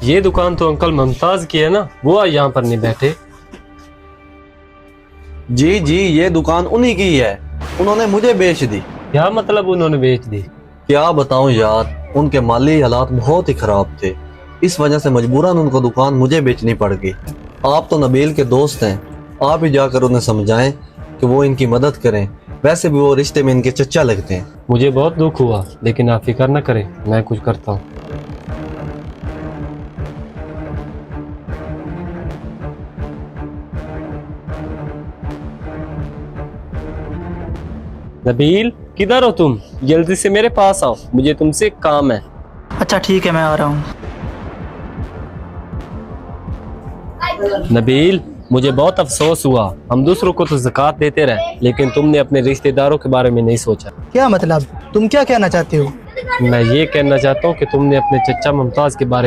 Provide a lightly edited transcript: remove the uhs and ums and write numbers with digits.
ये दुकान तो अंकल मुमताज की है ना, वो आज यहाँ पर नहीं बैठे। जी जी, ये दुकान उन्हीं की है, उन्होंने मुझे बेच दी। क्या मतलब उन्होंने बेच दी? क्या बताऊं यार, उनके माली हालात बहुत ही खराब थे, इस वजह से मजबूरन उनको दुकान मुझे बेचनी पड़ गई। आप तो नबील के दोस्त हैं, आप ही जाकर उन्हें समझाएं कि वो इनकी मदद करें, वैसे भी वो रिश्ते में इनके चचा लगते हैं। मुझे बहुत दुख हुआ, लेकिन आप फिक्र न करें, मैं कुछ करता हूँ। नबील, किधर हो तुम? जल्दी से मेरे पास आओ, मुझे तुमसे एक काम है। अच्छा ठीक है, मैं आ रहा हूँ। नबील, मुझे बहुत अफसोस हुआ, हम दूसरों को तो ज़कात देते रहे, लेकिन तुमने अपने रिश्तेदारों के बारे में नहीं सोचा। क्या मतलब, तुम क्या कहना चाहते हो? मैं ये कहना चाहता हूँ कि तुमने अपने चचा मुमताज के बारे